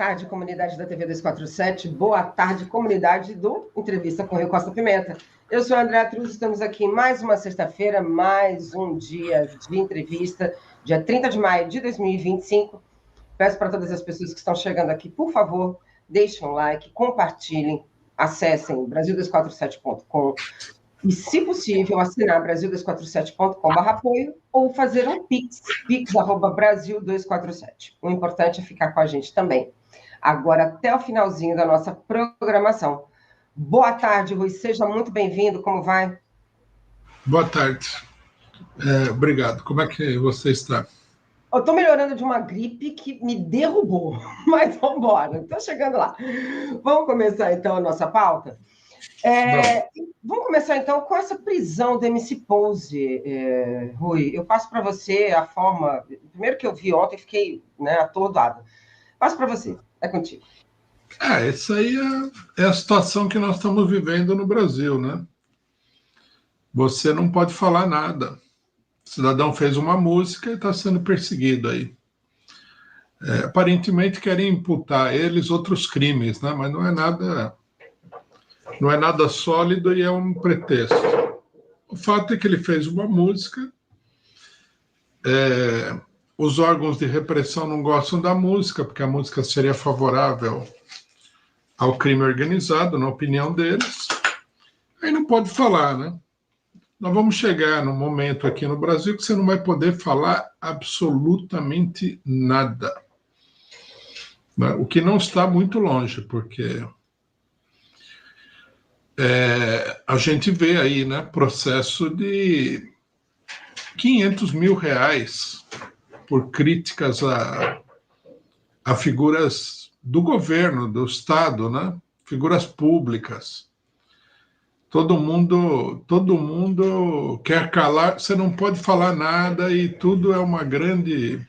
tarde, comunidade da TV 247. Boa tarde, comunidade do Entrevista com Rui Costa Pimenta. Eu sou a Andréa Truz, estamos aqui mais uma sexta-feira, mais um dia de entrevista, dia 30 de maio de 2025. Peço para todas as pessoas que estão chegando aqui, por favor, deixem um like, compartilhem, acessem Brasil247.com e, se possível, assinar Brasil247.com/apoio ou fazer um pix@Brasil247. O importante é ficar com a gente também. Agora, até o finalzinho da nossa programação. Boa tarde, Rui. Seja muito bem-vindo. Como vai? Boa tarde. Obrigado. Como é que você está? Eu estou melhorando de uma gripe que me derrubou, mas vamos embora. Estou chegando lá. Vamos começar, então, a nossa pauta? Vamos começar, então, com essa prisão do MC Pose, Rui. Eu passo para você a forma... Primeiro que eu vi ontem, fiquei atordoada. Passo para você. É contigo. Essa aí é a situação que nós estamos vivendo no Brasil, né? Você não pode falar nada. O cidadão fez uma música e está sendo perseguido aí. Aparentemente querem imputar a eles outros crimes, né? Mas não é nada sólido e é um pretexto. O fato é que ele fez uma música, os órgãos de repressão não gostam da música, porque a música seria favorável ao crime organizado, na opinião deles. Aí não pode falar, né? Nós vamos chegar num momento aqui no Brasil que você não vai poder falar absolutamente nada. O que não está muito longe, porque a gente vê aí, né, processo de R$500 mil por críticas a figuras do governo, do Estado, né? Figuras públicas. Todo mundo quer calar, você não pode falar nada e tudo é uma grande...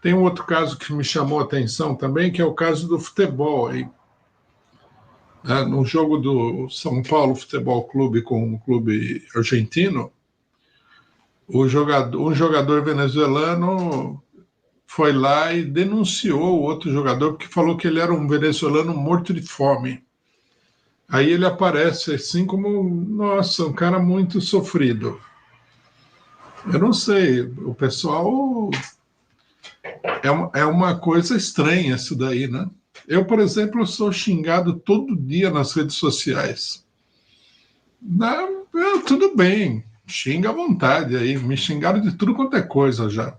Tem um outro caso que me chamou a atenção também, que é o caso do futebol. Aí, no jogo do São Paulo Futebol Clube com o clube argentino, um jogador venezuelano foi lá e denunciou o outro jogador porque falou que ele era um venezuelano morto de fome. Aí ele aparece assim como, nossa, um cara muito sofrido. Eu não sei, o pessoal... É uma coisa estranha isso daí, né? Eu, por exemplo, sou xingado todo dia nas redes sociais. Tudo bem, xinga à vontade aí. Me xingaram de tudo quanto é coisa já.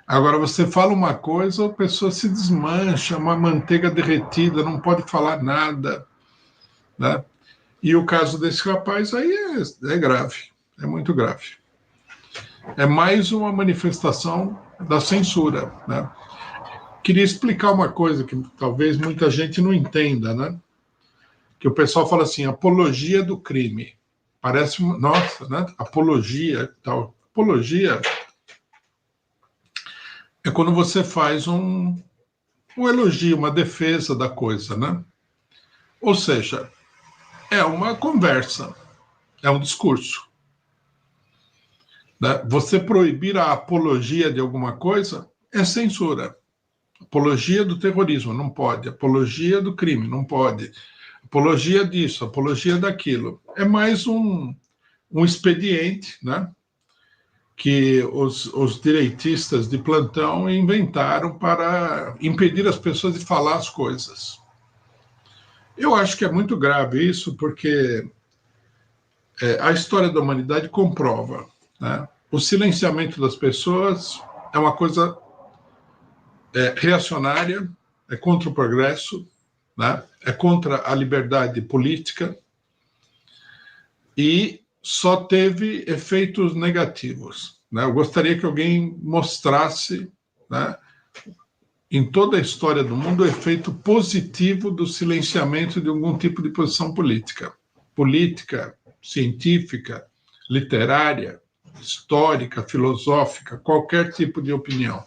Agora, você fala uma coisa, a pessoa se desmancha, uma manteiga derretida, não pode falar nada, né? E o caso desse rapaz aí é grave, é muito grave. É mais uma manifestação da censura, né? Queria explicar uma coisa que talvez muita gente não entenda, né? Que o pessoal fala assim, apologia do crime. Parece, nossa, né? Apologia, tal. Apologia é quando você faz um elogio, uma defesa da coisa, né? Ou seja, é uma conversa, é um discurso. Né? Você proibir a apologia de alguma coisa é censura. Apologia do terrorismo, não pode. Apologia do crime, não pode. Apologia disso, apologia daquilo. É mais um expediente, né, que os direitistas de plantão inventaram para impedir as pessoas de falar as coisas. Eu acho que é muito grave isso, porque a história da humanidade comprova, né? O silenciamento das pessoas é uma coisa reacionária, é contra o progresso, né? É contra a liberdade política e só teve efeitos negativos, né? Eu gostaria que alguém mostrasse, né, em toda a história do mundo, o efeito positivo do silenciamento de algum tipo de posição política, científica, literária, histórica, filosófica, qualquer tipo de opinião.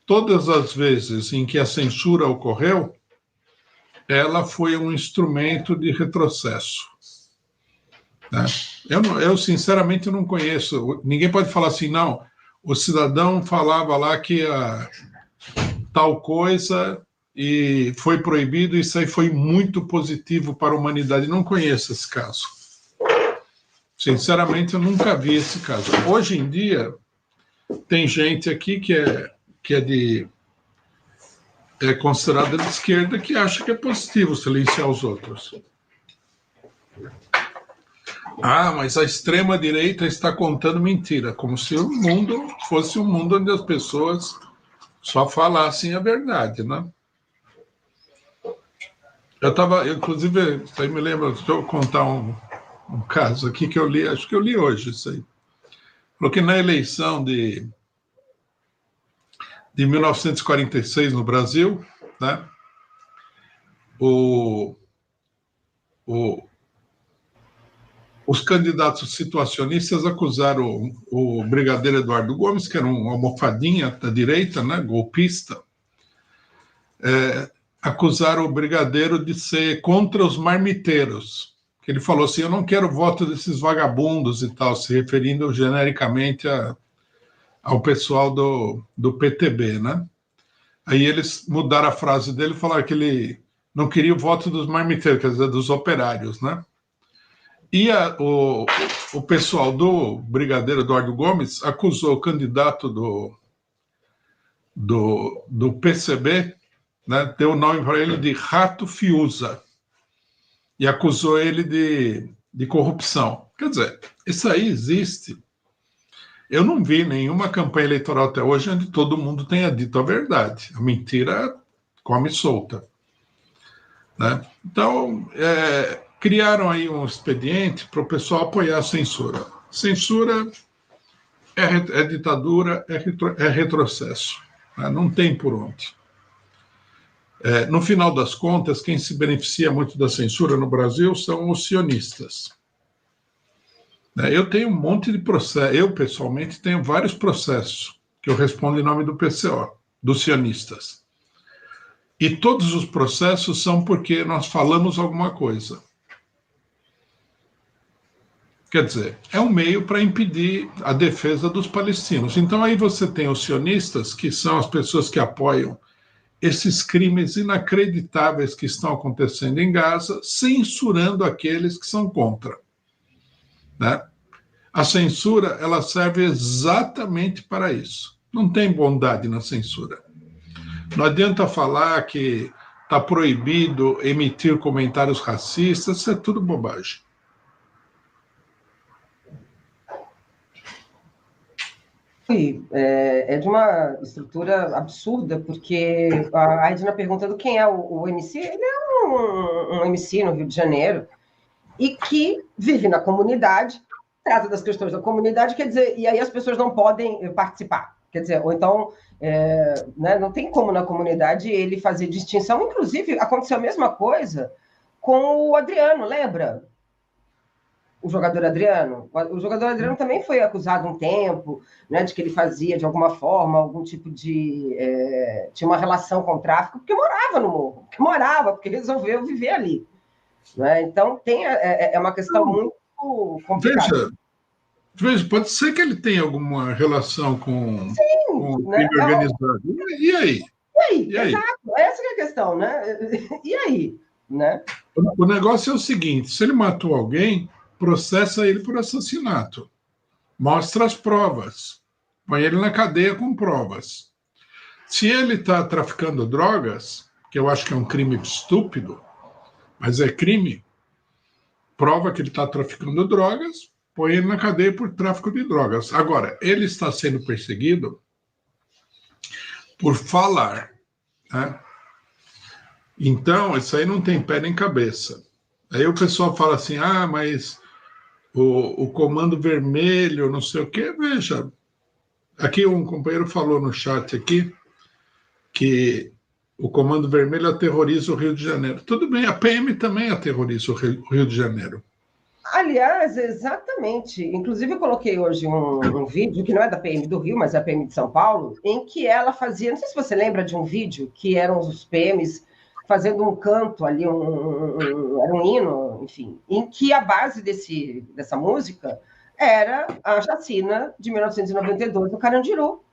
Todas as vezes em que a censura ocorreu, ela foi um instrumento de retrocesso. Né? Eu sinceramente, não conheço. Ninguém pode falar assim, não, o cidadão falava lá que tal coisa e foi proibido, isso aí foi muito positivo para a humanidade. Não conheço esse caso. Sinceramente, eu nunca vi esse caso. Hoje em dia, tem gente aqui que é considerada de esquerda que acha que é positivo silenciar os outros. Ah, mas a extrema-direita está contando mentira, como se o mundo fosse um mundo onde as pessoas só falassem a verdade, né? Eu estava, inclusive, isso aí me lembra, deixa eu contar um caso aqui que eu li, acho que eu li hoje isso aí. Porque na eleição de 1946 no Brasil, né, os candidatos situacionistas acusaram o brigadeiro Eduardo Gomes, que era um almofadinha da direita, né, golpista, acusaram o brigadeiro de ser contra os marmiteiros. Que ele falou assim, eu não quero voto desses vagabundos e tal, se referindo genericamente ao pessoal do PTB, né? Aí eles mudaram a frase dele e falaram que ele não queria o voto dos marmiteiros, quer dizer, dos operários, né? E o pessoal do brigadeiro Eduardo Gomes acusou o candidato do PCB, né, deu o nome para ele de Rato Fiuza, e acusou ele de corrupção. Quer dizer, isso aí existe. Eu não vi nenhuma campanha eleitoral até hoje onde todo mundo tenha dito a verdade. A mentira come solta. Né? Então, criaram aí um expediente para o pessoal apoiar a censura. Censura é ditadura, é retrocesso. Né? Não tem por onde. No final das contas, quem se beneficia muito da censura no Brasil são os sionistas. Eu tenho um monte de processos, eu pessoalmente tenho vários processos que eu respondo em nome do PCO, dos sionistas. E todos os processos são porque nós falamos alguma coisa. Quer dizer, é um meio para impedir a defesa dos palestinos. Então aí você tem os sionistas, que são as pessoas que apoiam esses crimes inacreditáveis que estão acontecendo em Gaza, censurando aqueles que são contra. Né? A censura, ela serve exatamente para isso. Não tem bondade na censura. Não adianta falar que está proibido emitir comentários racistas, isso é tudo bobagem. É de uma estrutura absurda, porque a Edna perguntando quem é o MC, ele é um MC no Rio de Janeiro, e que vive na comunidade, trata das questões da comunidade, quer dizer, e aí as pessoas não podem participar. Quer dizer, ou então, né, não tem como na comunidade ele fazer distinção. Inclusive, aconteceu a mesma coisa com o Adriano, lembra? O jogador Adriano. O jogador Adriano também foi acusado um tempo, né, de que ele fazia, de alguma forma, algum tipo de... tinha uma relação com o tráfico, porque morava no morro, porque resolveu viver ali. Né? Então, é uma questão muito complicada. Veja, pode ser que ele tenha alguma relação com o né? crime organizado. E aí? E aí? Exato, essa é a questão, né? E aí? Né? O negócio é o seguinte, se ele matou alguém, processa ele por assassinato. Mostra as provas. Põe ele na cadeia com provas. Se ele está traficando drogas, que eu acho que é um crime estúpido, mas é crime, prova que ele está traficando drogas, põe ele na cadeia por tráfico de drogas. Agora, ele está sendo perseguido por falar. Né? Então, isso aí não tem pé nem cabeça. Aí o pessoal fala assim, mas o Comando Vermelho, não sei o quê. Veja, aqui um companheiro falou no chat aqui que o Comando Vermelho aterroriza o Rio de Janeiro. Tudo bem, a PM também aterroriza o Rio de Janeiro. Aliás, exatamente. Inclusive, eu coloquei hoje um vídeo, que não é da PM do Rio, mas é a PM de São Paulo, em que ela fazia, não sei se você lembra de um vídeo, que eram os PMs fazendo um canto ali, era um hino, enfim, em que a base dessa música era a chacina de 1992 do Carandiru.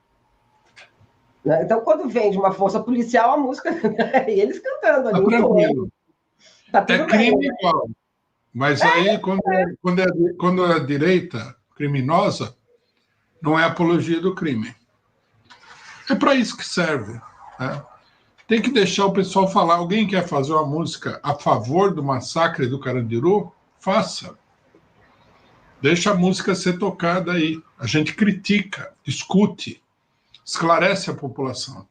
Né? Então, quando vem de uma força policial, a música, e eles cantando ali. Tá tranquilo. Tá tudo É crime bem, né? igual. Mas aí, quando é a direita criminosa, não é apologia do crime. É para isso que serve. Né? Tem que deixar o pessoal falar. Alguém quer fazer uma música a favor do massacre do Carandiru? Faça. Deixa a música ser tocada aí. A gente critica, discute, esclarece a população.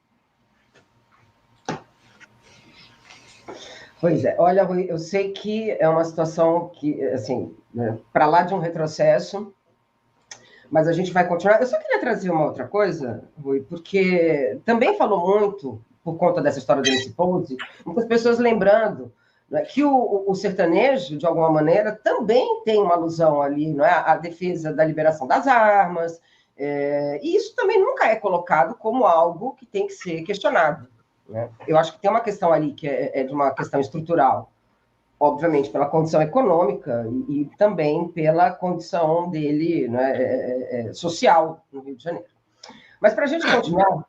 Pois é. Olha, Rui, eu sei que é uma situação que, assim, né, para lá de um retrocesso, mas a gente vai continuar. Eu só queria trazer uma outra coisa, Rui, porque também falou muito, por conta dessa história do MC Pose, muitas pessoas lembrando, né, que o sertanejo, de alguma maneira, também tem uma alusão ali, não é? A defesa da liberação das armas, e isso também nunca é colocado como algo que tem que ser questionado. Né? Eu acho que tem uma questão ali que é de uma questão estrutural, obviamente pela condição econômica e também pela condição dele, né, social no Rio de Janeiro. Mas para a gente continuar...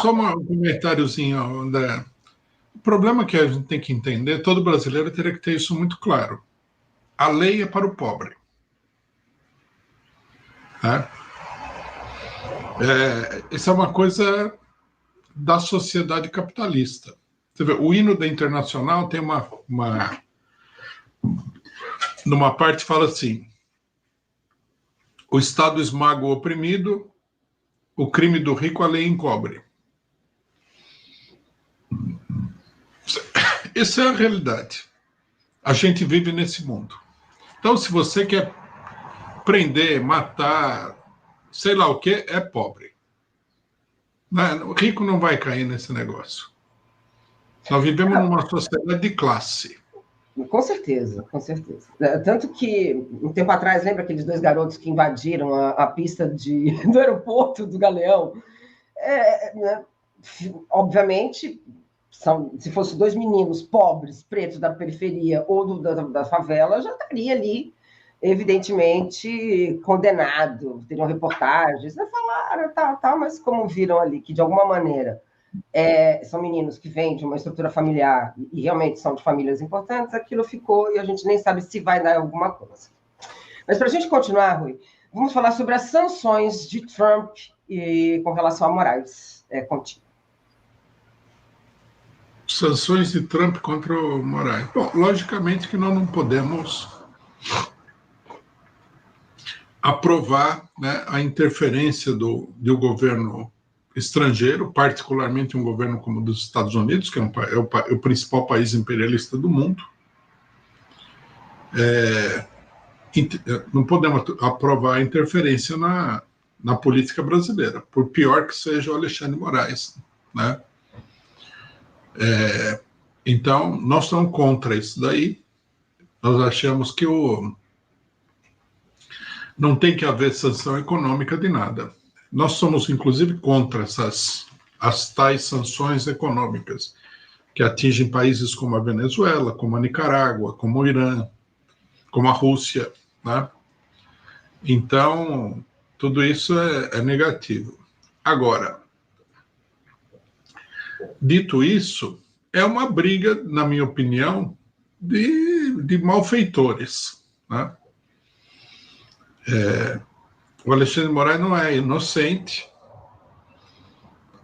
Só um comentáriozinho, André. O problema que a gente tem que entender, todo brasileiro teria que ter isso muito claro. A lei é para o pobre. Né? Isso é uma coisa da sociedade capitalista. Você vê, o hino da Internacional tem numa parte fala assim: o Estado esmaga o oprimido, o crime do rico a lei encobre. Essa é a realidade. A gente vive nesse mundo. Então, se você quer prender, matar, sei lá o que, é pobre. O rico não vai cair nesse negócio. Nós vivemos numa sociedade de classe. Com certeza, com certeza. Tanto que, um tempo atrás, lembra aqueles dois garotos que invadiram a pista do aeroporto do Galeão? Né? Obviamente, se fossem dois meninos pobres, pretos da periferia ou da favela, já estaria ali, evidentemente, condenado. Teriam reportagens, né? Falaram, tal, mas como viram ali que, de alguma maneira, são meninos que vêm de uma estrutura familiar e realmente são de famílias importantes, aquilo ficou e a gente nem sabe se vai dar alguma coisa. Mas para a gente continuar, Rui, vamos falar sobre as sanções de Trump com relação a Moraes. Contigo. Sanções de Trump contra o Moraes. Bom, logicamente que nós não podemos aprovar, né, a interferência do governo estrangeiro, particularmente um governo como o dos Estados Unidos, que é o principal país imperialista do mundo. Não podemos aprovar a interferência na política brasileira, por pior que seja o Alexandre Moraes. Né? Então, nós estamos contra isso daí. Nós achamos que não tem que haver sanção econômica de nada. Nós somos, inclusive, contra as tais sanções econômicas que atingem países como a Venezuela, como a Nicarágua, como o Irã, como a Rússia. Né? Então, tudo isso é negativo. Agora, dito isso, é uma briga, na minha opinião, de malfeitores. Né? O Alexandre de Moraes não é inocente,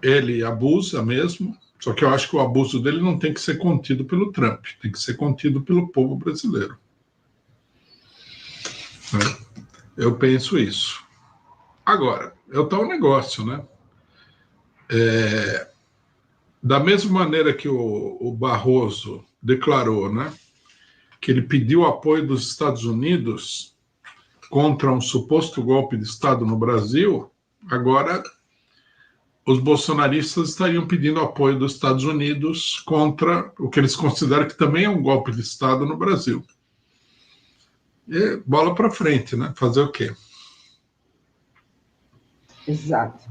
ele abusa mesmo, só que eu acho que o abuso dele não tem que ser contido pelo Trump, tem que ser contido pelo povo brasileiro. Eu penso isso. Agora, é o tal negócio, né? Da mesma maneira que o Barroso declarou, né, que ele pediu apoio dos Estados Unidos contra um suposto golpe de Estado no Brasil, agora os bolsonaristas estariam pedindo apoio dos Estados Unidos contra o que eles consideram que também é um golpe de Estado no Brasil. E bola para frente, né? Fazer o quê? Exato.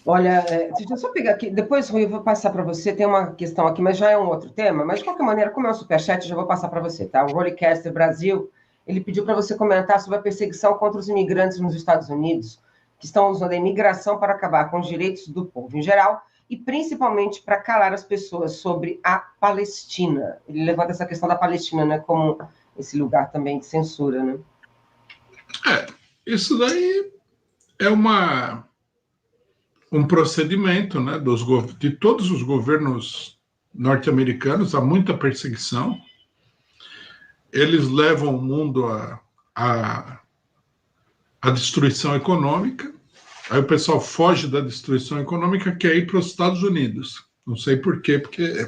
Olha, deixa eu só pegar aqui, depois, Rui, eu vou passar para você, tem uma questão aqui, mas já é um outro tema, mas de qualquer maneira, como é um superchat, eu já vou passar para você, tá? O Rollcaster Brasil, ele pediu para você comentar sobre a perseguição contra os imigrantes nos Estados Unidos, que estão usando a imigração para acabar com os direitos do povo em geral e principalmente para calar as pessoas sobre a Palestina. Ele levanta essa questão da Palestina, né, como esse lugar também de censura, né? Isso daí é um procedimento, né, de todos os governos norte-americanos. Há muita perseguição. Eles levam o mundo à destruição econômica. Aí o pessoal foge da destruição econômica, quer ir para os Estados Unidos. Não sei por quê, porque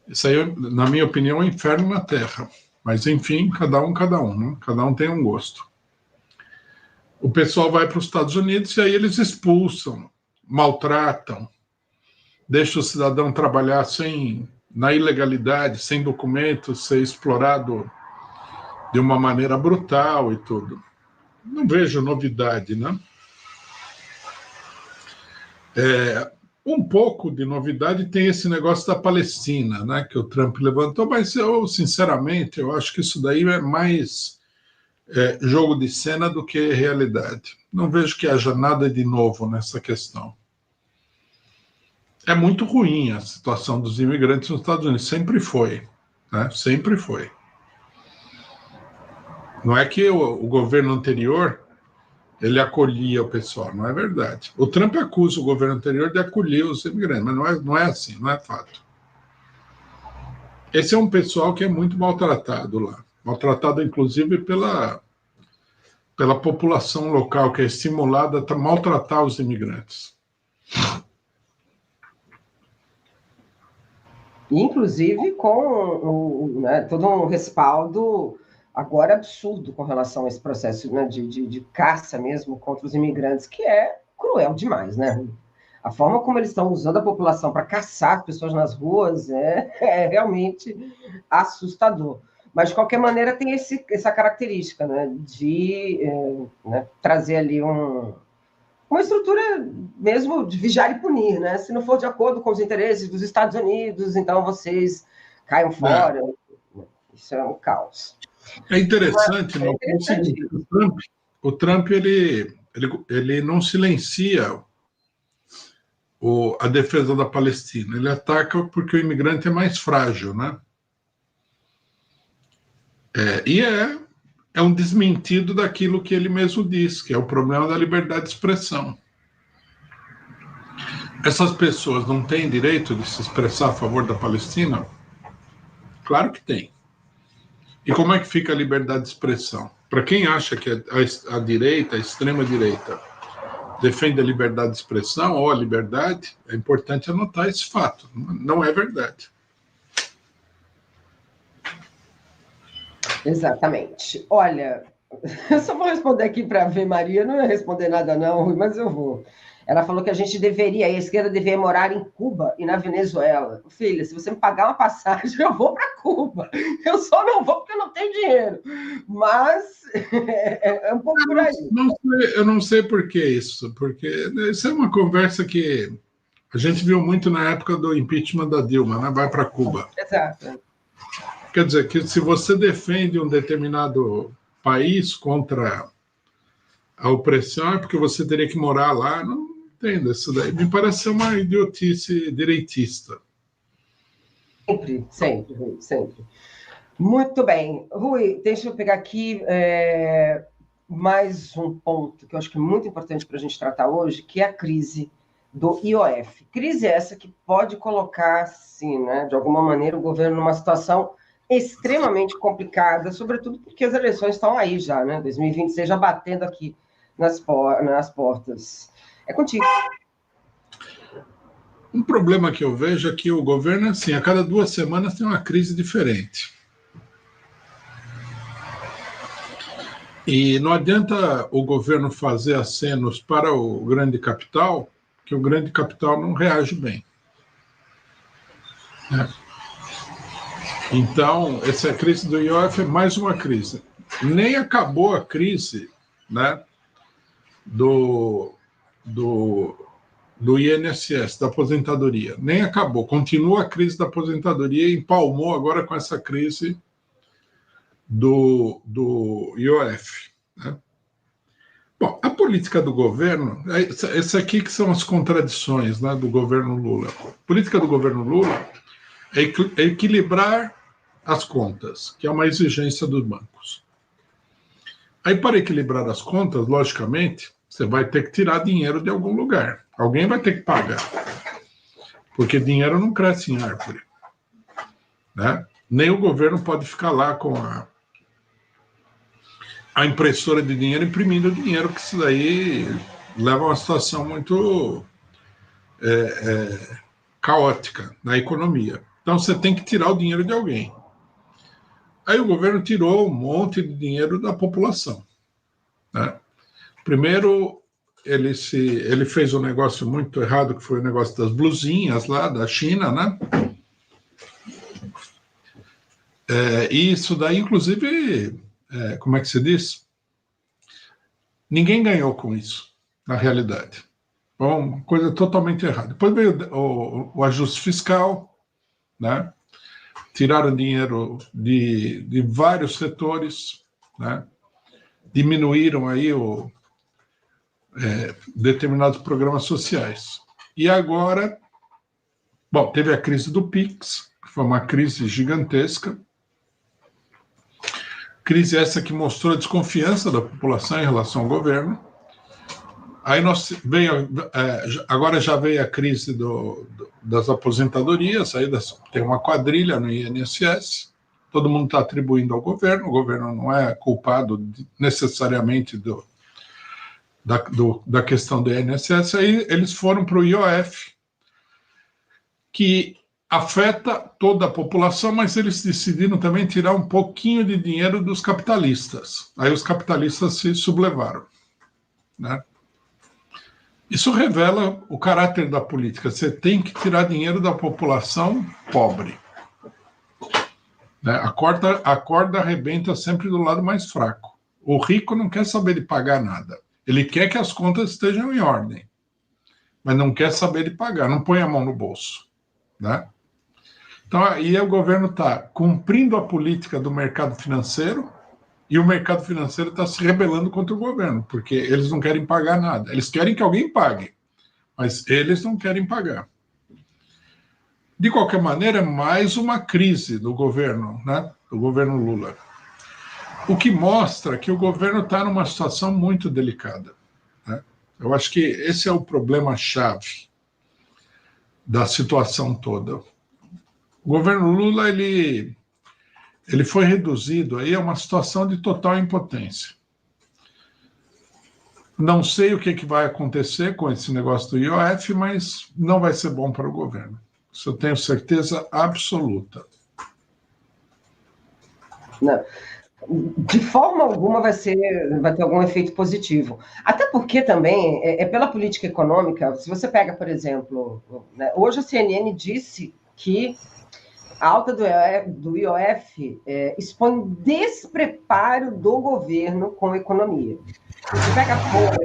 isso aí, na minha opinião, é um inferno na Terra. Mas, enfim, cada um, né? Cada um tem um gosto. O pessoal vai para os Estados Unidos e aí eles expulsam, maltratam, deixam o cidadão trabalhar na ilegalidade, sem documentos, ser explorado de uma maneira brutal e tudo. Não vejo novidade, né? Um pouco de novidade tem esse negócio da Palestina, né, que o Trump levantou, mas eu, sinceramente, eu acho que isso daí é mais jogo de cena do que realidade. Não vejo que haja nada de novo nessa questão. É muito ruim a situação dos imigrantes nos Estados Unidos, sempre foi, né? Sempre foi. Não é que o governo anterior ele acolhia o pessoal, não é verdade. O Trump acusa o governo anterior de acolher os imigrantes, mas não é assim, não é fato. Esse é um pessoal que é muito maltratado lá, maltratado inclusive pela população local, que é estimulada a maltratar os imigrantes. Inclusive com todo um respaldo agora absurdo com relação a esse processo, né, de caça mesmo contra os imigrantes, que é cruel demais, né? A forma como eles estão usando a população para caçar as pessoas nas ruas é realmente assustador. Mas, de qualquer maneira, tem essa característica, né, de trazer ali uma estrutura mesmo de vigiar e punir, né? Se não for de acordo com os interesses dos Estados Unidos, então vocês caiam fora. Isso é um caos. É interessante, não? É o seguinte, o Trump ele não silencia a defesa da Palestina. Ele ataca porque o imigrante é mais frágil, né? E é um desmentido daquilo que ele mesmo diz, que é o problema da liberdade de expressão. Essas pessoas não têm direito de se expressar a favor da Palestina? Claro que tem. E como é que fica a liberdade de expressão? Para quem acha que a direita, a extrema-direita, defende a liberdade de expressão ou a liberdade, é importante anotar esse fato. Não é verdade. Exatamente. Olha, eu só vou responder aqui para a Ave Maria, não ia responder nada não, Rui, mas eu vou. Ela falou que a esquerda deveria morar em Cuba e na Venezuela. Filha, se você me pagar uma passagem, eu vou para Cuba. Eu só não vou porque eu não tenho dinheiro. Mas é um pouco por aí. Eu não sei por que isso, porque isso é uma conversa que a gente viu muito na época do impeachment da Dilma, né? Vai para Cuba. Exato. Quer dizer, que se você defende um determinado país contra a opressão, é porque você teria que morar lá. Não entendo isso daí. Me parece uma idiotice direitista. Sempre, Rui, sempre. Muito bem. Rui, deixa eu pegar aqui mais um ponto que eu acho que é muito importante para a gente tratar hoje, que é a crise do IOF. Crise essa que pode colocar, assim, né, de alguma maneira, o governo numa situação extremamente complicada, sobretudo porque as eleições estão aí já, né? 2026 já batendo aqui nas portas. É contigo. Um problema que eu vejo é que o governo, assim, a cada 2 semanas tem uma crise diferente. E não adianta o governo fazer acenos para o grande capital, que o grande capital não reage bem. Então, essa crise do IOF é mais uma crise. Nem acabou a crise, né, do INSS, da aposentadoria. Nem acabou. Continua a crise da aposentadoria e empalmou agora com essa crise do IOF. Né? Bom, a política do governo, esse aqui que são as contradições, né, do governo Lula. A política do governo Lula é equilibrar as contas, que é uma exigência dos bancos. Aí, para equilibrar as contas, logicamente, você vai ter que tirar dinheiro de algum lugar. Alguém vai ter que pagar. Porque dinheiro não cresce em árvore. Né? Nem o governo pode ficar lá com a impressora de dinheiro imprimindo dinheiro, que isso daí leva a uma situação muito caótica na economia. Então, você tem que tirar o dinheiro de alguém. Aí o governo tirou um monte de dinheiro da população. Né? Primeiro, ele fez um negócio muito errado, que foi o negócio das blusinhas lá da China, né? E isso daí, inclusive, como é que se diz? Ninguém ganhou com isso, na realidade. Bom, uma coisa totalmente errada. Depois veio o ajuste fiscal, né? Tiraram dinheiro de vários setores, né? Diminuíram aí determinados programas sociais. E agora, bom, teve a crise do PIX, que foi uma crise gigantesca. Crise essa que mostrou a desconfiança da população em relação ao governo. Aí agora já veio a crise das aposentadorias, aí tem uma quadrilha no INSS, todo mundo está atribuindo ao governo, o governo não é culpado necessariamente da questão do INSS, aí eles foram para o IOF, que afeta toda a população, mas eles decidiram também tirar um pouquinho de dinheiro dos capitalistas. Aí os capitalistas se sublevaram, né? Isso revela o caráter da política. Você tem que tirar dinheiro da população pobre. Né? A corda arrebenta sempre do lado mais fraco. O rico não quer saber de pagar nada. Ele quer que as contas estejam em ordem, mas não quer saber de pagar, não põe a mão no bolso. Né? Então, aí o governo está cumprindo a política do mercado financeiro, e o mercado financeiro está se rebelando contra o governo, porque eles não querem pagar nada. Eles querem que alguém pague, mas eles não querem pagar. De qualquer maneira, mais uma crise do governo, né? Do governo Lula. O que mostra que o governo está numa situação muito delicada. Né? Eu acho que esse é o problema-chave da situação toda. O governo Lula, ele foi reduzido aí a uma situação de total impotência. Não sei o que vai acontecer com esse negócio do IOF, mas não vai ser bom para o governo. Isso eu tenho certeza absoluta. Não. De forma alguma vai ter algum efeito positivo. Até porque também pela política econômica. Se você pega, por exemplo, né, hoje a CNN disse que a alta do IOF expõe despreparo do governo com a economia. Você pega a Folha,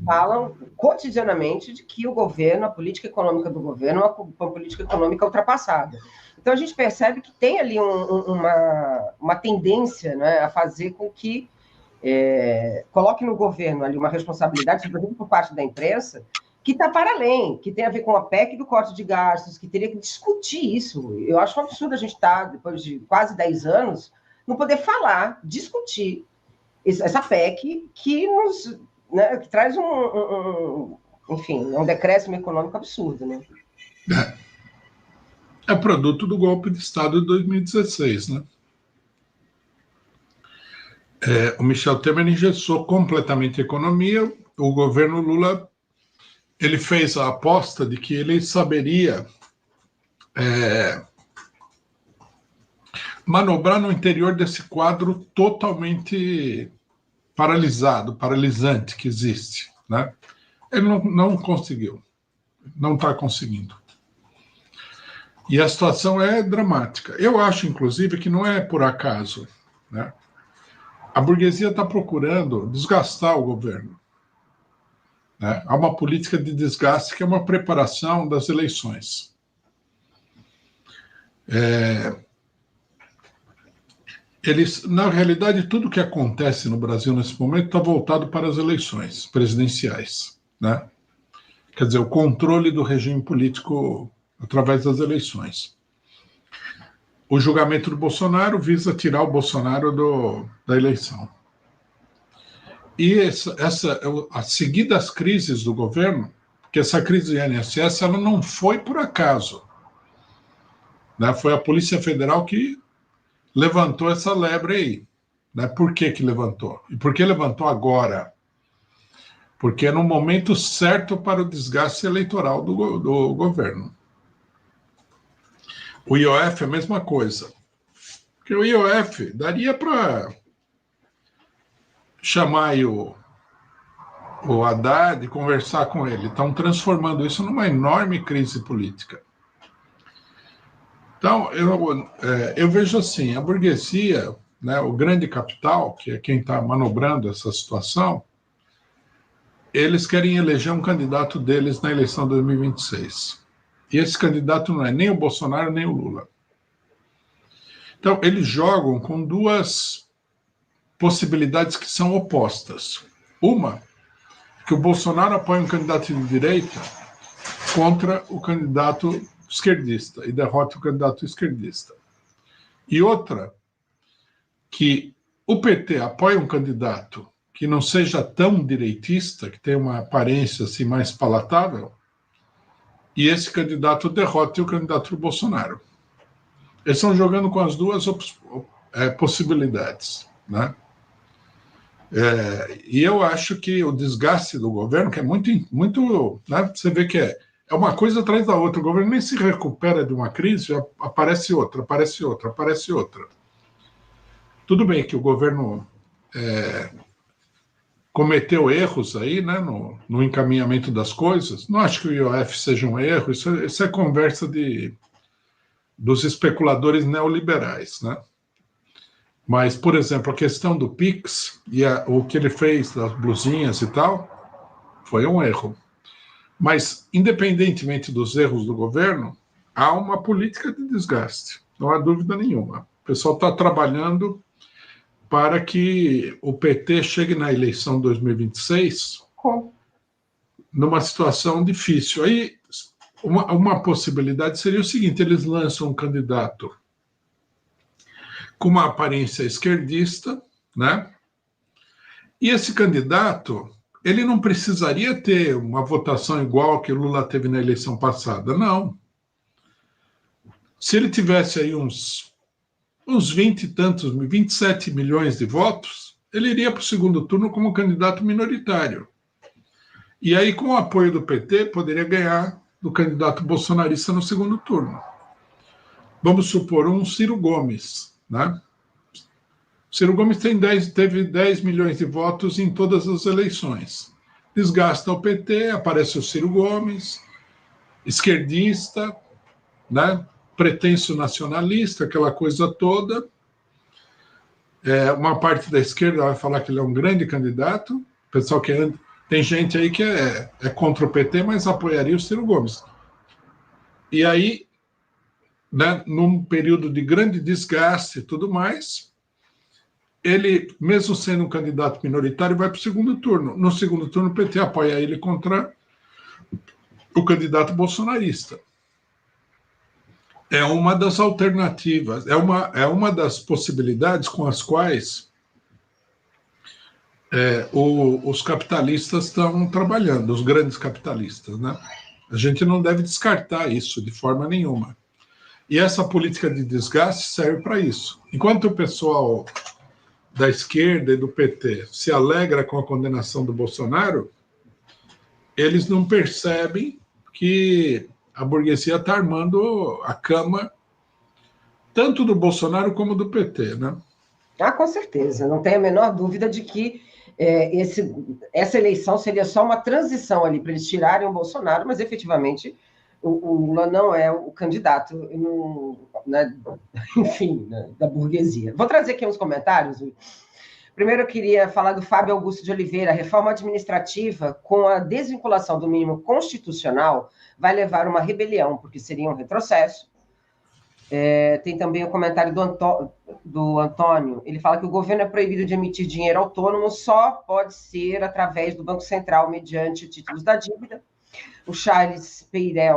falam cotidianamente de que a política econômica do governo é uma política econômica ultrapassada. Então, a gente percebe que tem ali uma tendência, né, a fazer com que coloque no governo ali uma responsabilidade, sobretudo por parte da imprensa, que está para além, que tem a ver com a PEC do corte de gastos, que teria que discutir isso. Eu acho um absurdo a gente estar, depois de quase 10 anos, não poder falar, discutir essa PEC que nos... Né, que traz um decréscimo econômico absurdo. Né? É produto do golpe de Estado de 2016. Né? O Michel Temer engessou completamente a economia. O governo Lula ele fez a aposta de que ele saberia manobrar no interior desse quadro totalmente paralisante que existe. Né? Ele não conseguiu, não está conseguindo. E a situação é dramática. Eu acho, inclusive, que não é por acaso. Né? A burguesia está procurando desgastar o governo. Né? Há uma política de desgaste que é uma preparação das eleições. Na realidade, tudo que acontece no Brasil nesse momento está voltado para as eleições presidenciais, né? Quer dizer, o controle do regime político através das eleições. O julgamento do Bolsonaro visa tirar o Bolsonaro da eleição. E as seguidas crises do governo, porque essa crise do INSS ela não foi por acaso, né? Foi a Polícia Federal que levantou essa lebre aí. Né? Por que levantou? E por que levantou agora? Porque é no momento certo para o desgaste eleitoral do governo. O IOF é a mesma coisa. Porque o IOF daria para chamar aí o Haddad e conversar com ele. Estão transformando isso numa enorme crise política. Então, eu vejo assim, a burguesia, né, o grande capital, que é quem está manobrando essa situação, eles querem eleger um candidato deles na eleição de 2026. E esse candidato não é nem o Bolsonaro, nem o Lula. Então, eles jogam com duas possibilidades que são opostas. Uma, que o Bolsonaro apoia um candidato de direita contra o candidato esquerdista e derrota o candidato esquerdista. E outra, que o PT apoia um candidato que não seja tão direitista, que tenha uma aparência assim mais palatável, e esse candidato derrote o candidato do Bolsonaro. Eles estão jogando com as duas possibilidades, né? E eu acho que o desgaste do governo, que é muito, né? Você vê que é uma coisa atrás da outra. O governo nem se recupera de uma crise, já aparece outra, aparece outra, aparece outra. Tudo bem que o governo cometeu erros aí, né, no encaminhamento das coisas. Não acho que o IOF seja um erro, isso é conversa dos especuladores neoliberais, né? Mas, por exemplo, a questão do Pix e o que ele fez das blusinhas e tal, foi um erro. Mas, independentemente dos erros do governo, há uma política de desgaste, não há dúvida nenhuma. O pessoal está trabalhando para que o PT chegue na eleição 2026 numa situação difícil. Aí, uma possibilidade seria o seguinte: eles lançam um candidato com uma aparência esquerdista, né? E esse candidato, ele não precisaria ter uma votação igual que o Lula teve na eleição passada, não. Se ele tivesse aí uns 20 e tantos, 27 milhões de votos, ele iria para o segundo turno como candidato minoritário. E aí, com o apoio do PT, poderia ganhar do candidato bolsonarista no segundo turno. Vamos supor um Ciro Gomes, né? Ciro Gomes teve 10 milhões de votos em todas as eleições. Desgasta o PT, aparece o Ciro Gomes, esquerdista, né? Pretenso nacionalista, aquela coisa toda. Uma parte da esquerda vai falar que ele é um grande candidato. Pessoal tem gente aí que é contra o PT, mas apoiaria o Ciro Gomes. E aí, né, num período de grande desgaste e tudo mais, ele, mesmo sendo um candidato minoritário, vai para o segundo turno. No segundo turno, o PT apoia ele contra o candidato bolsonarista. É uma das alternativas, é uma das possibilidades com as quais os capitalistas estão trabalhando, os grandes capitalistas, né? A gente não deve descartar isso de forma nenhuma. E essa política de desgaste serve para isso. Enquanto o pessoal da esquerda e do PT se alegra com a condenação do Bolsonaro, eles não percebem que a burguesia está armando a cama tanto do Bolsonaro como do PT, né? Ah, com certeza. Não tenho a menor dúvida de que essa eleição seria só uma transição ali para eles tirarem o Bolsonaro, mas efetivamente o Lula não é o candidato, né, enfim, né, da burguesia. Vou trazer aqui uns comentários. Primeiro, eu queria falar do Fábio Augusto de Oliveira. A reforma administrativa, com a desvinculação do mínimo constitucional, vai levar a uma rebelião, porque seria um retrocesso. Tem também o comentário do Antônio. Ele fala que o governo é proibido de emitir dinheiro autônomo, só pode ser através do Banco Central, mediante títulos da dívida. O Charles Peirer,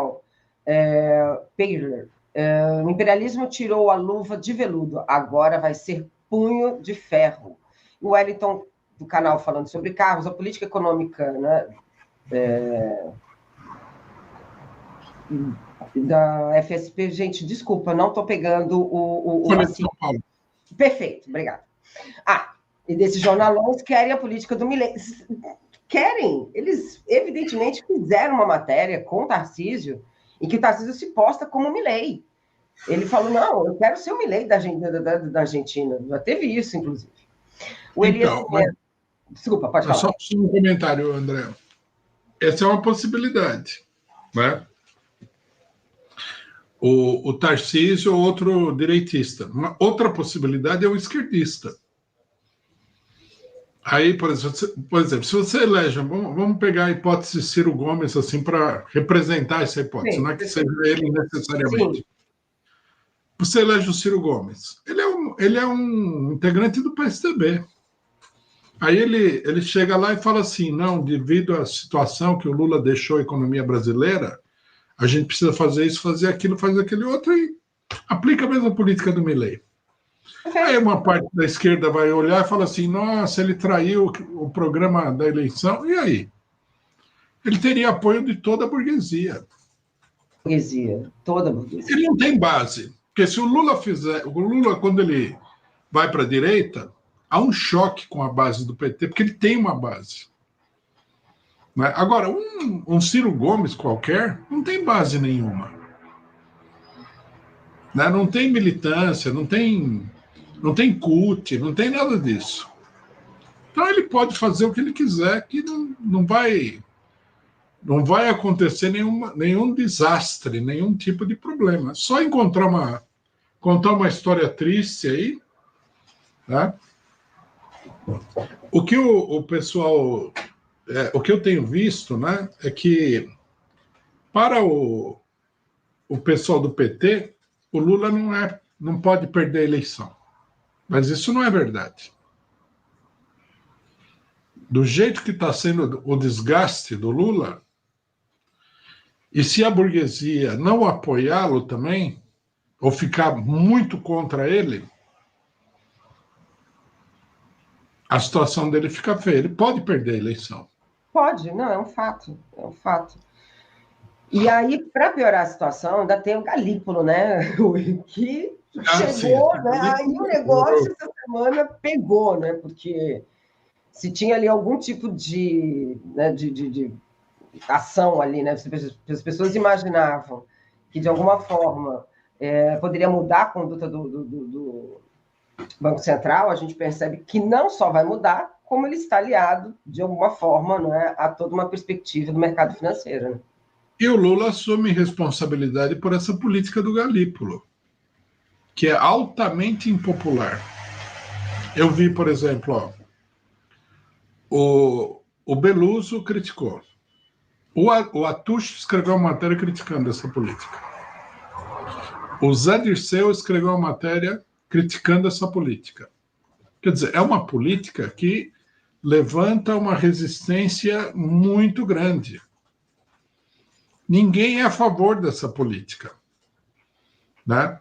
o imperialismo tirou a luva de veludo, agora vai ser punho de ferro. O Wellington, do canal falando sobre carros, a política econômica, né, da FSP, gente, desculpa, não estou pegando São Paulo. Perfeito, obrigada. E desses jornalões querem a política do Milei. Querem, eles evidentemente fizeram uma matéria com o Tarcísio, em que o Tarcísio se posta como Milei. Ele falou, não, eu quero ser o Milei da Argentina. Já teve isso, inclusive. O Elias... Desculpa, pode falar. Só um comentário, André. Essa é uma possibilidade, né? O Tarcísio, outro direitista. Uma outra possibilidade é o esquerdista. Aí, por exemplo, se você elege, vamos pegar a hipótese de Ciro Gomes assim para representar essa hipótese, não é que seja ele necessariamente. Sim. Você elege o Ciro Gomes. Ele é um integrante do PSDB. Aí ele chega lá e fala assim, não, devido à situação que o Lula deixou a economia brasileira, a gente precisa fazer isso, fazer aquilo, fazer aquele outro, e aplica a mesma política do Milei. Aí uma parte da esquerda vai olhar e fala assim, nossa, ele traiu o programa da eleição, e aí? Ele teria apoio de toda a burguesia. Toda a burguesia. Ele não tem base, porque se o Lula quando ele vai para a direita, há um choque com a base do PT, porque ele tem uma base. Agora, um Ciro Gomes qualquer não tem base nenhuma. Não tem militância, não tem CUT, não tem nada disso. Então ele pode fazer o que ele quiser, que não vai acontecer nenhum desastre, nenhum tipo de problema. Só contar uma história triste aí, né? O que o pessoal... o que eu tenho visto, né, é que para o pessoal do PT, o Lula não pode perder a eleição. Mas isso não é verdade. Do jeito que está sendo o desgaste do Lula, e se a burguesia não apoiá-lo também, ou ficar muito contra ele, a situação dele fica feia. Ele pode perder a eleição. Pode, não, é um fato. E aí, para piorar a situação, ainda tem o Galípolo, né? Que chegou, sim, né? Aí o negócio essa semana pegou, né? Porque se tinha ali algum tipo de ação ali, né? As pessoas imaginavam que, de alguma forma, poderia mudar a conduta do Banco Central, a gente percebe que não só vai mudar, como ele está aliado, de alguma forma, né, a toda uma perspectiva do mercado financeiro. Né? E o Lula assume responsabilidade por essa política do Galípolo, que é altamente impopular. Eu vi, por exemplo, o Beluso criticou. O Atucho escreveu uma matéria criticando essa política. O Zé Dirceu escreveu uma matéria criticando essa política. Quer dizer, é uma política que levanta uma resistência muito grande. Ninguém é a favor dessa política, né?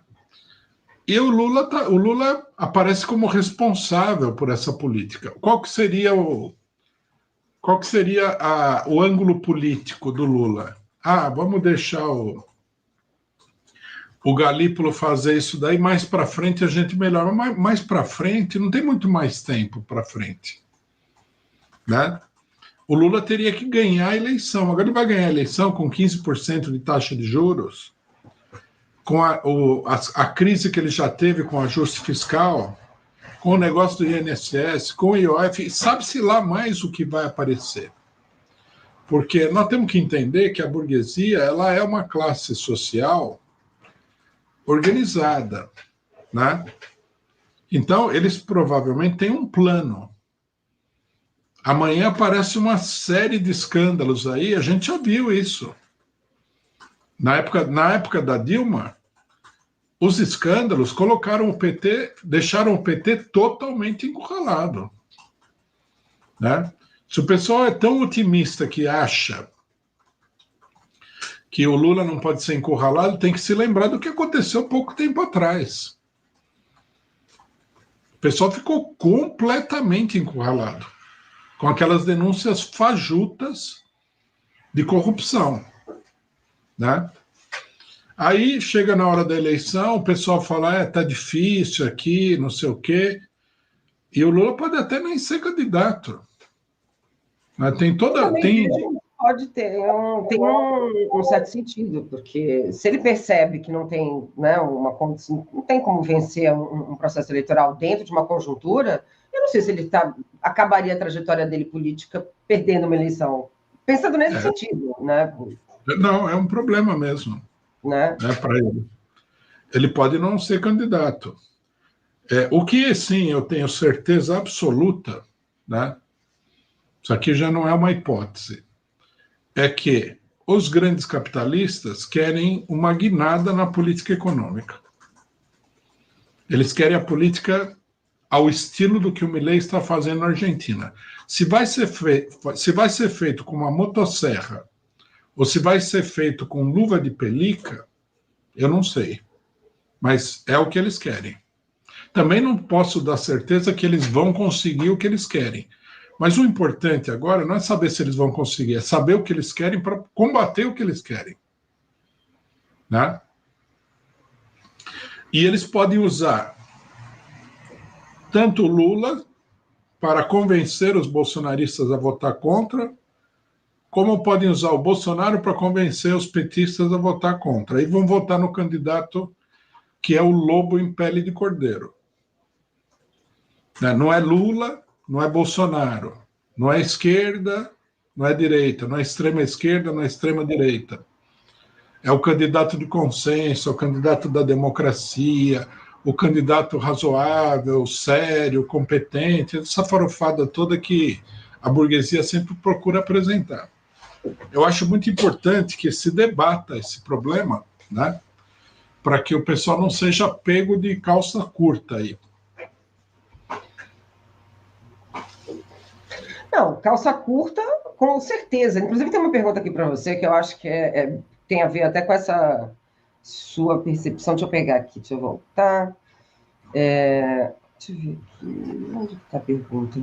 E o Lula aparece como responsável por essa política. Qual que seria o ângulo político do Lula? Vamos deixar o Galípolo fazer isso daí, mais para frente a gente melhora. Mas mais para frente, não tem muito mais tempo para frente. Né? O Lula teria que ganhar a eleição. Agora ele vai ganhar a eleição com 15% de taxa de juros, com a crise que ele já teve com o ajuste fiscal, com o negócio do INSS, com o IOF, sabe-se lá mais o que vai aparecer. Porque nós temos que entender que a burguesia ela é uma classe social organizada, né? Então, eles provavelmente têm um plano. Amanhã aparece uma série de escândalos aí, a gente já viu isso. Na época da Dilma, os escândalos colocaram o PT, deixaram o PT totalmente encurralado, né? Se o pessoal é tão otimista que acha que o Lula não pode ser encurralado, tem que se lembrar do que aconteceu pouco tempo atrás. O pessoal ficou completamente encurralado, com aquelas denúncias fajutas de corrupção, né? Aí chega na hora da eleição, o pessoal fala, tá difícil aqui, não sei o quê, e o Lula pode até nem ser candidato. Mas tem toda... Pode ter, tem um certo sentido, porque se ele percebe que não tem, né, não tem como vencer um processo eleitoral dentro de uma conjuntura, eu não sei se ele acabaria a trajetória dele política perdendo uma eleição. Pensando nesse sentido, né? Não, é um problema mesmo, né? Para ele. Ele pode não ser candidato. O que, sim, eu tenho certeza absoluta, né? Isso aqui já não é uma hipótese, é que os grandes capitalistas querem uma guinada na política econômica. Eles querem a política ao estilo do que o Milei está fazendo na Argentina. Se vai ser feito com uma motosserra ou se vai ser feito com luva de pelica, eu não sei. Mas é o que eles querem. Também não posso dar certeza que eles vão conseguir o que eles querem. Mas o importante agora não é saber se eles vão conseguir, é saber o que eles querem para combater o que eles querem, né? E eles podem usar tanto o Lula para convencer os bolsonaristas a votar contra, como podem usar o Bolsonaro para convencer os petistas a votar contra. Aí vão votar no candidato que é o lobo em pele de cordeiro. Não é Lula, não é Bolsonaro, não é esquerda, não é direita, não é extrema esquerda, não é extrema direita. É o candidato de consenso, é o candidato da democracia, o candidato razoável, sério, competente, essa farofada toda que a burguesia sempre procura apresentar. Eu acho muito importante que se debata esse problema, né, para que o pessoal não seja pego de calça curta aí. Não, calça curta, com certeza. Inclusive, tem uma pergunta aqui para você que eu acho que tem a ver até com essa sua percepção. Deixa eu pegar aqui, deixa eu voltar. Deixa eu ver aqui. Onde está a pergunta?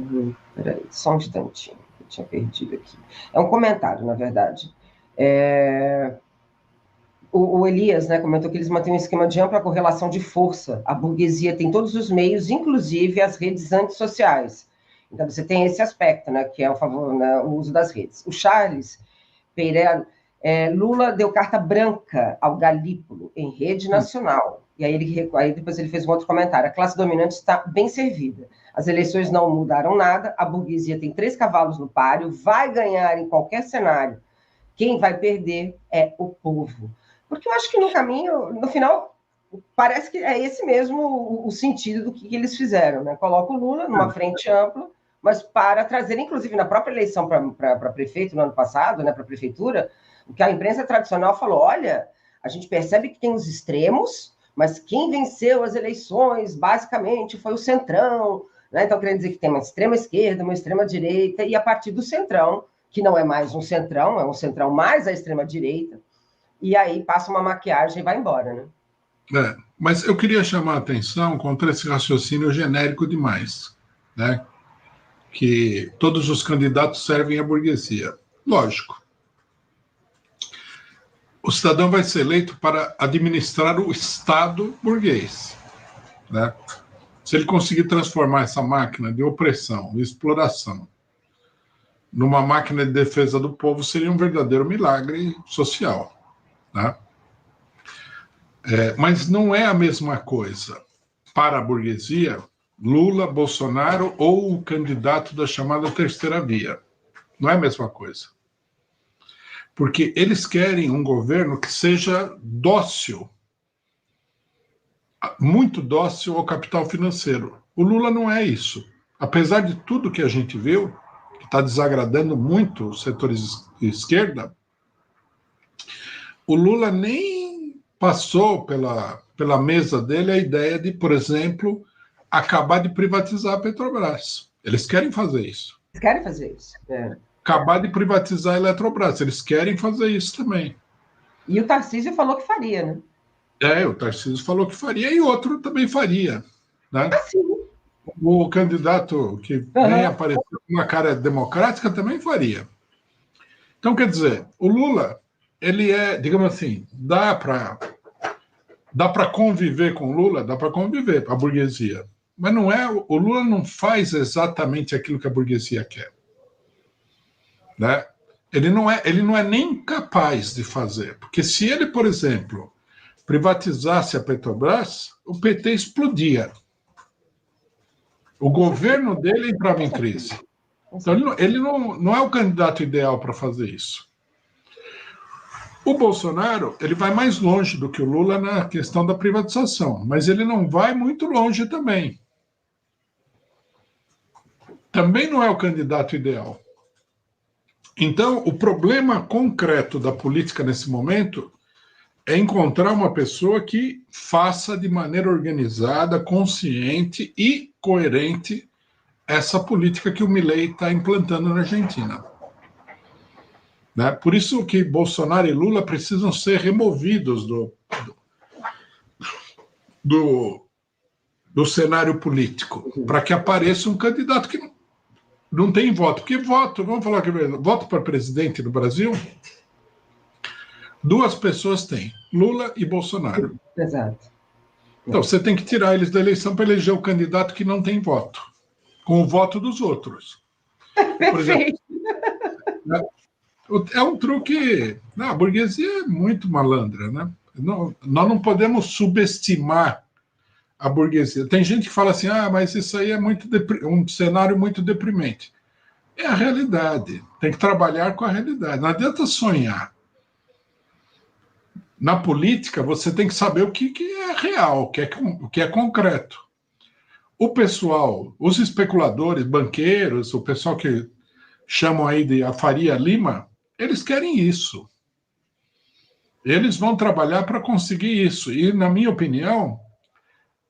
Peraí, só um instantinho. Eu tinha perdido aqui. É um comentário, na verdade. O Elias, né, comentou que eles mantêm um esquema de ampla correlação de força. A burguesia tem todos os meios, inclusive as redes antissociais. Então, você tem esse aspecto, né, que é a favor, né, o uso das redes. O Charles Pereira, Lula deu carta branca ao Galípolo em rede nacional. E aí depois ele fez um outro comentário. A classe dominante está bem servida. As eleições não mudaram nada, a burguesia tem 3 cavalos no páreo, vai ganhar em qualquer cenário. Quem vai perder é o povo. Porque eu acho que no caminho, no final, parece que é esse mesmo o sentido do que eles fizeram, né? Coloca o Lula numa frente ampla, mas para trazer, inclusive na própria eleição para prefeito no ano passado, né, para a prefeitura, o que a imprensa tradicional falou, olha, a gente percebe que tem os extremos, mas quem venceu as eleições, basicamente, foi o Centrão, né? Então, querendo dizer que tem uma extrema esquerda, uma extrema direita, e a partir do Centrão, que não é mais um Centrão, é um Centrão mais à extrema direita, e aí passa uma maquiagem e vai embora, né? Mas eu queria chamar a atenção contra esse raciocínio genérico demais, né? Que todos os candidatos servem à burguesia. Lógico. O cidadão vai ser eleito para administrar o Estado burguês, né? Se ele conseguir transformar essa máquina de opressão e exploração numa máquina de defesa do povo, seria um verdadeiro milagre social, né? Mas não é a mesma coisa para a burguesia Lula, Bolsonaro ou o candidato da chamada terceira via. Não é a mesma coisa. Porque eles querem um governo que seja dócil, muito dócil ao capital financeiro. O Lula não é isso. Apesar de tudo que a gente viu, que está desagradando muito os setores de esquerda, o Lula nem passou pela mesa dele a ideia de, por exemplo, acabar de privatizar a Petrobras. Eles querem fazer isso. Eles querem fazer isso. É. Acabar de privatizar a Eletrobras. Eles querem fazer isso também. E o Tarcísio falou que faria, né? O Tarcísio falou que faria e outro também faria. Né? Assim. O candidato que vem aparecer com uma cara democrática também faria. Então, quer dizer, o Lula, ele é, digamos assim, dá para conviver com o Lula, dá para conviver, a burguesia. Mas não é, o Lula não faz exatamente aquilo que a burguesia quer. Né? Ele não é nem capaz de fazer. Porque se ele, por exemplo, privatizasse a Petrobras, o PT explodia. O governo dele entrava em crise. Então, ele não é o candidato ideal para fazer isso. O Bolsonaro, ele vai mais longe do que o Lula na questão da privatização, mas ele não vai muito longe também. Também não é o candidato ideal. Então, o problema concreto da política nesse momento é encontrar uma pessoa que faça de maneira organizada, consciente e coerente essa política que o Milei está implantando na Argentina. Né? Por isso que Bolsonaro e Lula precisam ser removidos do cenário político, para que apareça um candidato que não tem voto. Porque voto, vamos falar que voto para presidente no Brasil, duas pessoas têm, Lula e Bolsonaro. Exato. Então, você tem que tirar eles da eleição para eleger o candidato que não tem voto, com o voto dos outros. Por exemplo, é um truque. A burguesia é muito malandra, né? Nós não podemos subestimar a burguesia. Tem gente que fala assim, mas isso aí é um cenário muito deprimente. É a realidade. Tem que trabalhar com a realidade. Não adianta sonhar. Na política, você tem que saber o que é real, o que é concreto. O pessoal, os especuladores, banqueiros, o pessoal que chamam aí de a Faria Lima, eles querem isso. Eles vão trabalhar para conseguir isso. E, na minha opinião,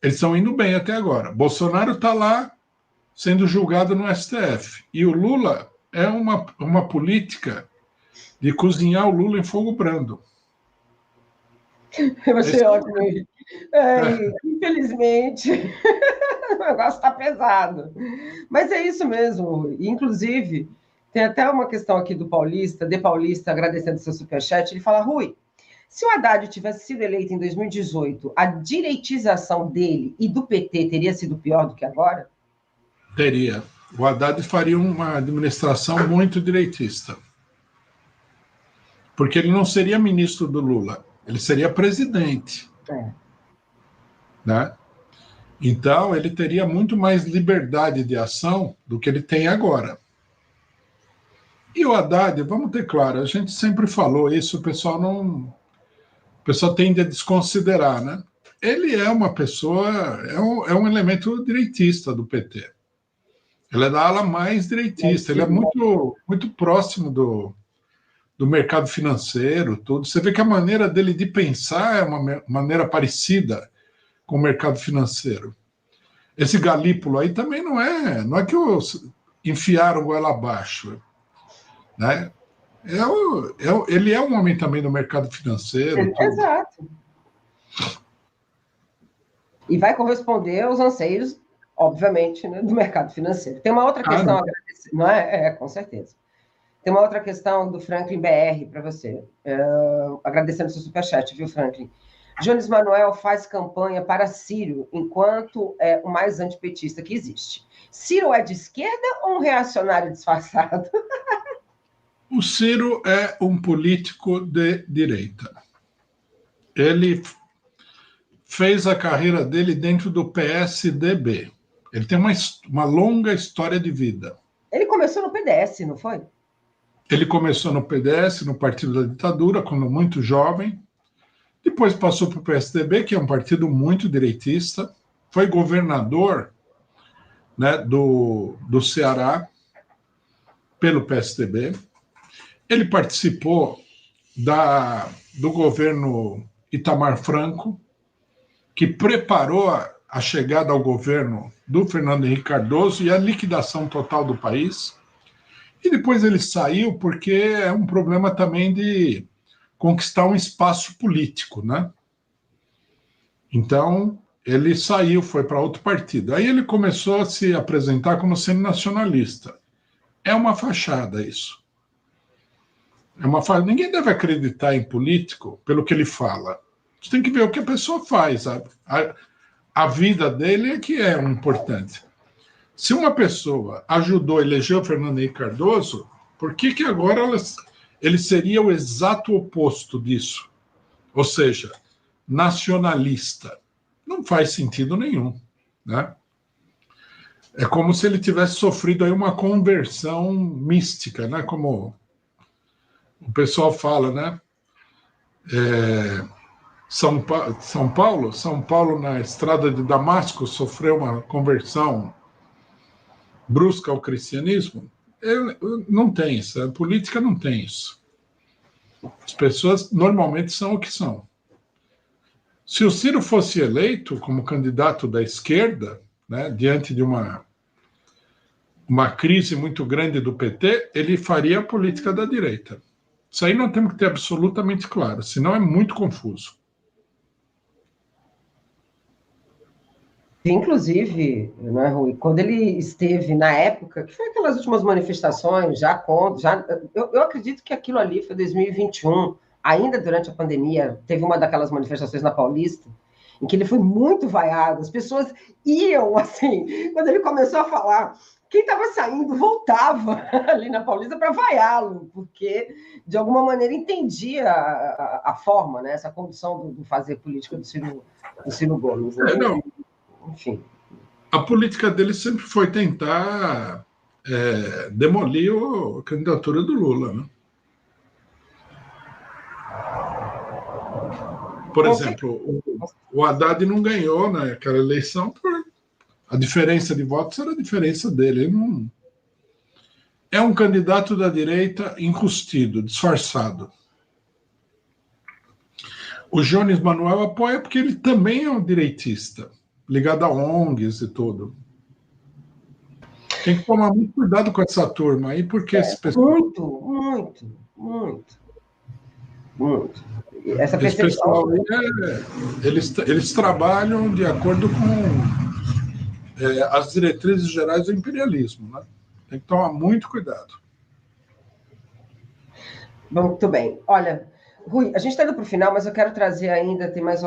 eles estão indo bem até agora. Bolsonaro está lá sendo julgado no STF. E o Lula é uma política de cozinhar o Lula em fogo brando. Eu achei ótimo, Henrique. Infelizmente, o negócio está pesado. Mas é isso mesmo. Inclusive, tem até uma questão aqui do Paulista, de Paulista, agradecendo seu superchat. Ele fala, Rui, se o Haddad tivesse sido eleito em 2018, a direitização dele e do PT teria sido pior do que agora? Teria. O Haddad faria uma administração muito direitista. Porque ele não seria ministro do Lula, ele seria presidente. Né? Então, ele teria muito mais liberdade de ação do que ele tem agora. E o Haddad, vamos ter claro, a gente sempre falou isso, o pessoal tende a desconsiderar, né? Ele é uma pessoa, é um elemento direitista do PT. Ele é da ala mais direitista, ele é muito, muito próximo do mercado financeiro, tudo. Você vê que a maneira dele de pensar é uma maneira parecida com o mercado financeiro. Esse Galípolo aí também não é que enfiaram goela abaixo, né? Ele é um homem também do mercado financeiro. Exato. E vai corresponder aos anseios, obviamente, né, do mercado financeiro. Tem uma outra questão, não é? Com certeza. Tem uma outra questão do Franklin BR para você. Agradecendo o seu superchat, viu, Franklin? Jones Manuel faz campanha para Ciro, enquanto é o mais antipetista que existe. Ciro é de esquerda ou um reacionário disfarçado? O Ciro é um político de direita. Ele fez a carreira dele dentro do PSDB. Ele tem uma longa história de vida. Ele começou no PDS, não foi? Ele começou no PDS, no Partido da Ditadura, quando muito jovem. Depois passou para o PSDB, que é um partido muito direitista. Foi governador, né, do Ceará pelo PSDB. Ele participou do governo Itamar Franco, que preparou a chegada ao governo do Fernando Henrique Cardoso e a liquidação total do país. E depois ele saiu porque é um problema também de conquistar um espaço político, né? Então, ele saiu, foi para outro partido. Aí ele começou a se apresentar como sendo nacionalista. É uma fachada isso. Ninguém deve acreditar em político pelo que ele fala. Você tem que ver o que a pessoa faz. A vida dele é que é o importante. Se uma pessoa ajudou a eleger o Fernando Henrique Cardoso, por que agora ele seria o exato oposto disso? Ou seja, nacionalista. Não faz sentido nenhum, né? É como se ele tivesse sofrido aí uma conversão mística, né? Como o pessoal fala, né? São Paulo, na estrada de Damasco, sofreu uma conversão brusca ao cristianismo. Não tem isso, a política não tem isso. As pessoas normalmente são o que são. Se o Ciro fosse eleito como candidato da esquerda, né, diante de uma crise muito grande do PT, ele faria a política da direita. Isso aí nós temos que ter absolutamente claro, senão é muito confuso. Inclusive, né, Rui, quando ele esteve na época, que foi aquelas últimas manifestações, eu acredito que aquilo ali foi 2021, ainda durante a pandemia, teve uma daquelas manifestações na Paulista, em que ele foi muito vaiado, as pessoas iam, assim, quando ele começou a falar, quem estava saindo voltava ali na Paulista para vaiá-lo, porque, de alguma maneira, entendia a forma, né, essa condição do fazer política do Ciro Gomes. Né? Não. Enfim. A política dele sempre foi tentar demolir a candidatura do Lula, né? Por exemplo, o Haddad não ganhou naquela eleição por a diferença de votos era a diferença dele. Ele não... É um candidato da direita enrustido, disfarçado. O Jones Manuel apoia porque ele também é um direitista, ligado a ONGs e tudo. Tem que tomar muito cuidado com essa turma aí, porque esse pessoal... Muito. Esse pessoal aí, eles trabalham de acordo com as diretrizes gerais do imperialismo, né? Tem que tomar muito cuidado. Muito bem. Olha, Rui, a gente está indo para o final, mas eu quero trazer ainda, tem mais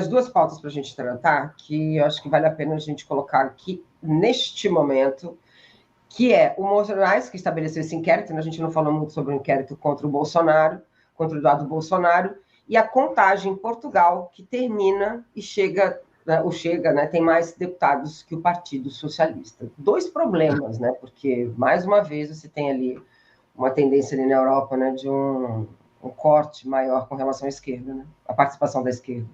duas pautas para a gente tratar, que eu acho que vale a pena a gente colocar aqui neste momento, que é o Moraes, que estabeleceu esse inquérito, né? A gente não falou muito sobre o inquérito contra o Bolsonaro, contra o Eduardo Bolsonaro, e a contagem em Portugal, que termina e chega, né, tem mais deputados que o Partido Socialista. Dois problemas, né? Porque, mais uma vez, você tem ali uma tendência ali na Europa, né, de um corte maior com relação à esquerda, né? A participação da esquerda.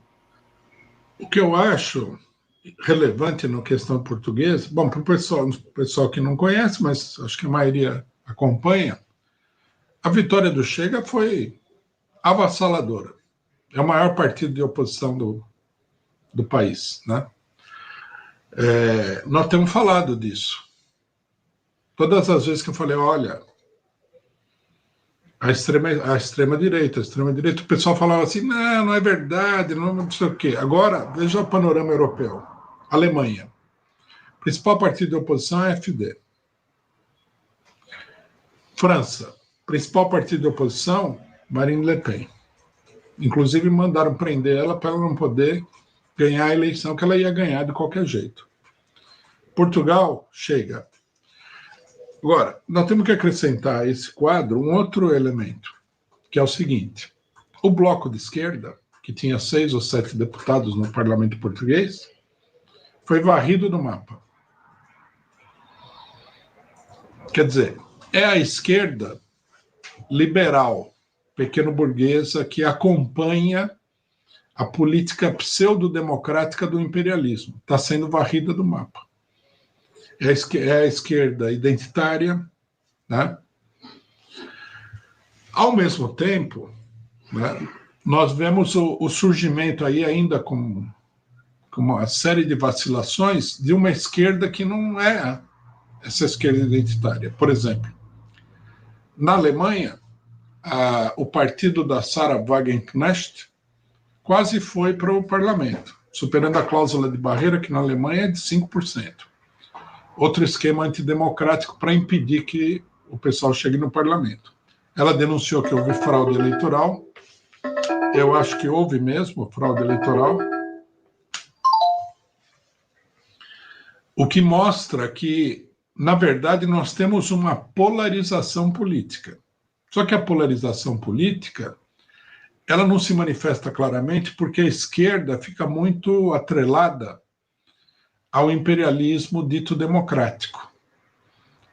O que eu acho relevante na questão portuguesa, bom, para o pessoal que não conhece, mas acho que a maioria acompanha, a vitória do Chega foi avassaladora. É o maior partido de oposição do país, né? Nós temos falado disso. Todas as vezes que eu falei, olha, a extrema direita, o pessoal falava assim, não é verdade, não sei o quê. Agora, veja o panorama europeu. Alemanha. O principal partido de oposição é a AfD. França. Principal partido de oposição, Marine Le Pen. Inclusive, mandaram prender ela para ela não poder ganhar a eleição, que ela ia ganhar de qualquer jeito. Portugal, chega. Agora, nós temos que acrescentar a esse quadro um outro elemento, que é o seguinte: o bloco de esquerda, que tinha 6 ou 7 deputados no parlamento português, foi varrido do mapa. Quer dizer, é a esquerda liberal, pequeno-burguesa, que acompanha a política pseudo-democrática do imperialismo. Está sendo varrida do mapa. É a esquerda identitária, né? Ao mesmo tempo, né, nós vemos o surgimento aí ainda com uma série de vacilações de uma esquerda que não é essa esquerda identitária. Por exemplo, na Alemanha, o partido da Sarah Wagenknecht quase foi para o parlamento, superando a cláusula de barreira, que na Alemanha é de 5%. Outro esquema antidemocrático para impedir que o pessoal chegue no parlamento. Ela denunciou que houve fraude eleitoral. Eu acho que houve mesmo fraude eleitoral. O que mostra que, na verdade, nós temos uma polarização política. Só que a polarização política, ela não se manifesta claramente porque a esquerda fica muito atrelada ao imperialismo dito democrático,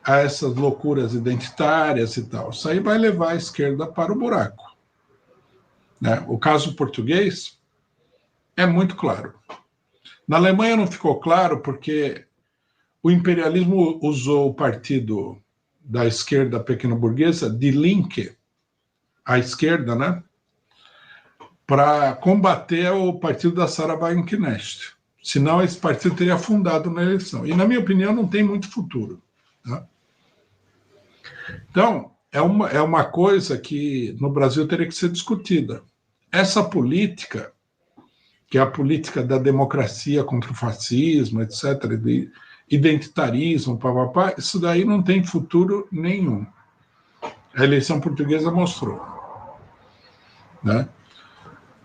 a essas loucuras identitárias e tal. Isso aí vai levar a esquerda para o buraco. Né? O caso português é muito claro. Na Alemanha não ficou claro porque o imperialismo usou o partido da esquerda pequeno-burguesa, Die Linke, a esquerda, né, para combater o partido da Sarah Wagenknecht. Senão esse partido teria afundado na eleição. E, na minha opinião, não tem muito futuro. Tá? Então, é uma coisa que no Brasil teria que ser discutida. Essa política, que é a política da democracia contra o fascismo, etc., de identitarismo, papapá, isso daí não tem futuro nenhum. A eleição portuguesa mostrou. Né?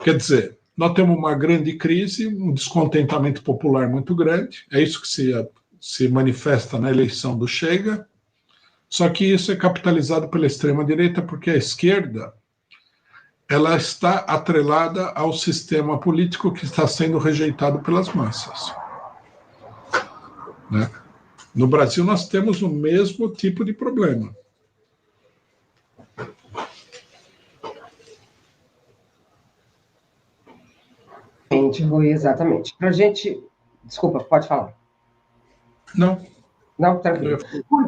Quer dizer, nós temos uma grande crise, um descontentamento popular muito grande, é isso que se manifesta na eleição do Chega, só que isso é capitalizado pela extrema-direita porque a esquerda ela está atrelada ao sistema político que está sendo rejeitado pelas massas. Né? No Brasil, nós temos o mesmo tipo de problema. Exatamente. Para a gente... Desculpa, pode falar. Não. Não, tranquilo.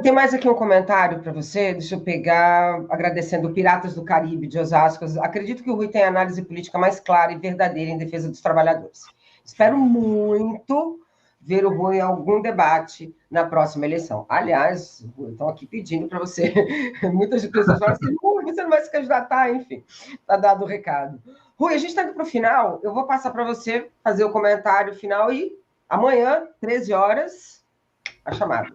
Tem mais aqui um comentário para você, deixa eu pegar, agradecendo o Piratas do Caribe de Osasco. Acredito que o Rui tem a análise política mais clara e verdadeira em defesa dos trabalhadores. Espero muito ver o Rui em algum debate na próxima eleição. Aliás, estão aqui pedindo para você. Muitas pessoas falam assim, você não vai se candidatar, enfim. Está dado o recado. Rui, a gente está indo para o final, eu vou passar para você fazer o comentário final e amanhã, 13 horas, a chamada.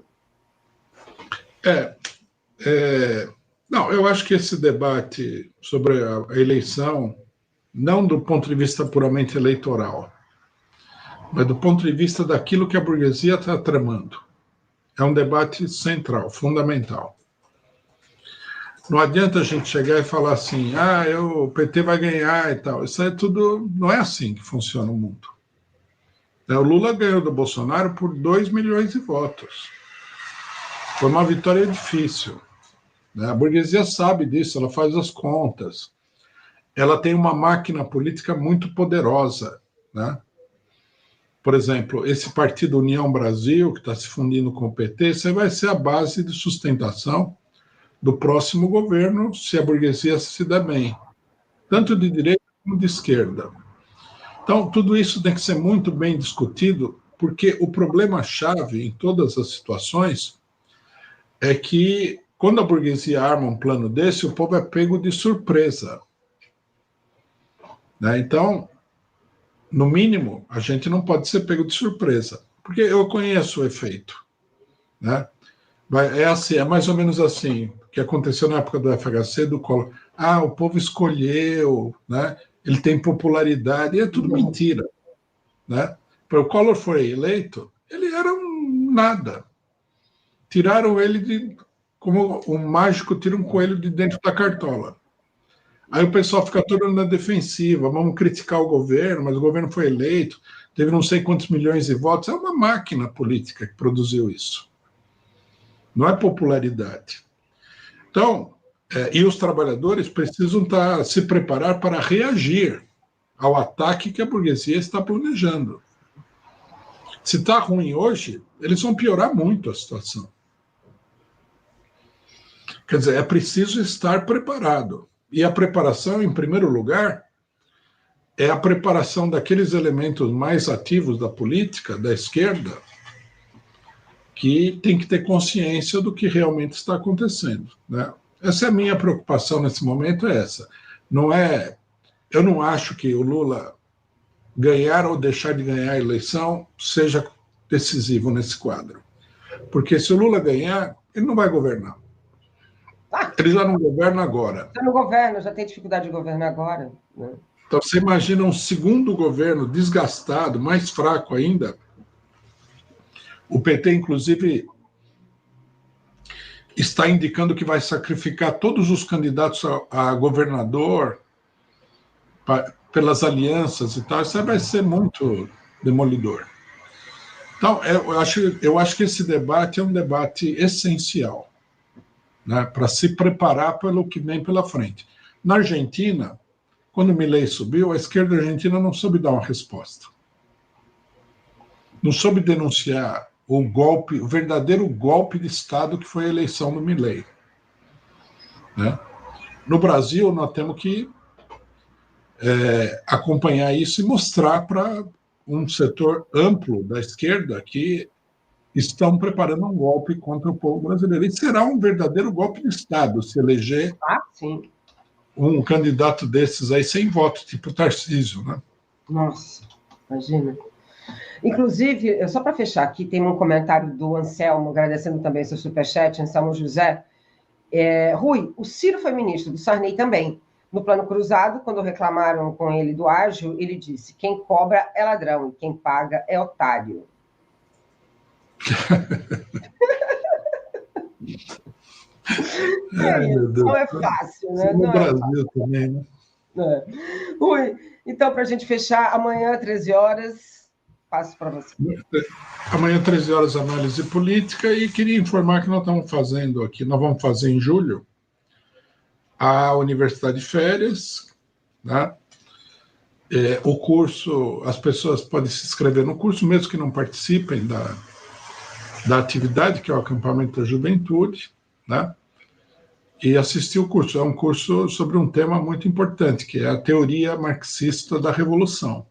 Não, eu acho que esse debate sobre a eleição, não do ponto de vista puramente eleitoral, mas do ponto de vista daquilo que a burguesia está tramando, é um debate central, fundamental. Não adianta a gente chegar e falar assim, o PT vai ganhar e tal. Isso é tudo, não é assim que funciona o mundo. O Lula ganhou do Bolsonaro por 2 milhões de votos. Foi uma vitória difícil. A burguesia sabe disso, ela faz as contas. Ela tem uma máquina política muito poderosa. Né? Por exemplo, esse partido União Brasil, que está se fundindo com o PT, isso vai ser a base de sustentação do próximo governo, se a burguesia se dá bem, tanto de direita como de esquerda. Então, tudo isso tem que ser muito bem discutido, porque o problema-chave em todas as situações é que, quando a burguesia arma um plano desse, o povo é pego de surpresa. Né? Então, no mínimo, a gente não pode ser pego de surpresa, porque eu conheço o efeito. Né? É mais ou menos assim, o que aconteceu na época do FHC, do Collor. O povo escolheu, né? Ele tem popularidade, e é tudo mentira. Né? Para o Collor foi eleito, ele era um nada. Tiraram ele como um mágico tira um coelho de dentro da cartola. Aí o pessoal fica todo na defensiva, vamos criticar o governo, mas o governo foi eleito, teve não sei quantos milhões de votos, é uma máquina política que produziu isso. Não é popularidade. Então, e os trabalhadores precisam se preparar para reagir ao ataque que a burguesia está planejando. Se está ruim hoje, eles vão piorar muito a situação. Quer dizer, é preciso estar preparado. E a preparação, em primeiro lugar, é a preparação daqueles elementos mais ativos da política, da esquerda, que tem que ter consciência do que realmente está acontecendo, né? Essa é a minha preocupação nesse momento, é essa. Eu não acho que o Lula ganhar ou deixar de ganhar a eleição seja decisivo nesse quadro. Porque se o Lula ganhar, ele não vai governar. Ele já não governa agora. Já não governa, já tem dificuldade de governar agora, né? Então, você imagina um segundo governo desgastado, mais fraco ainda. O PT, inclusive, está indicando que vai sacrificar todos os candidatos a governador pelas alianças e tal. Isso vai ser muito demolidor. Então, eu acho que esse debate é um debate essencial, né, para se preparar pelo que vem pela frente. Na Argentina, quando Milei subiu, a esquerda argentina não soube dar uma resposta. Não soube denunciar o golpe, o verdadeiro golpe de Estado que foi a eleição do Milei, né? No Brasil, nós temos que acompanhar isso e mostrar para um setor amplo da esquerda que estão preparando um golpe contra o povo brasileiro. E será um verdadeiro golpe de Estado se eleger um candidato desses aí sem voto, tipo Tarcísio, né? Nossa, imagina. Inclusive, só para fechar aqui, tem um comentário do Anselmo, agradecendo também seu superchat, Anselmo José. Rui, o Ciro foi ministro, do Sarney também. No plano cruzado, quando reclamaram com ele do ágio, ele disse: quem cobra é ladrão e quem paga é otário. Não é fácil, né? No Brasil também, né? Rui, então, para a gente fechar, amanhã, 13 horas, passo para você. Amanhã, 13 horas, análise política, e queria informar que nós estamos fazendo aqui, nós vamos fazer em julho, a Universidade de Férias, né? O curso, as pessoas podem se inscrever no curso, mesmo que não participem da atividade, que é o acampamento da juventude, né? E assistir o curso. É um curso sobre um tema muito importante, que é a teoria marxista da revolução,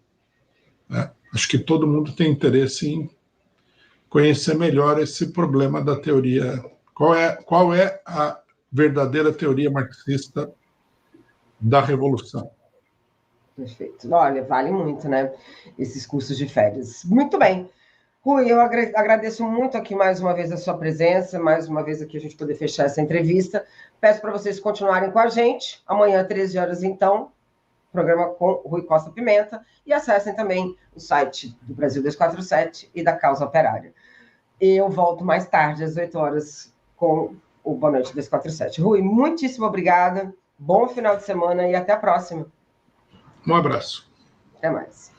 né? Acho que todo mundo tem interesse em conhecer melhor esse problema da teoria. Qual é a verdadeira teoria marxista da revolução? Perfeito. Olha, vale muito, né? Esses cursos de férias. Muito bem. Rui, eu agradeço muito aqui mais uma vez a sua presença, mais uma vez aqui a gente poder fechar essa entrevista. Peço para vocês continuarem com a gente. Amanhã, 13 horas, então, programa com Rui Costa Pimenta. E acessem também o site do Brasil 247 e da Causa Operária. Eu volto mais tarde, às 8 horas, com o Boa Noite 247. Rui, muitíssimo obrigada. Bom final de semana e até a próxima. Um abraço. Até mais.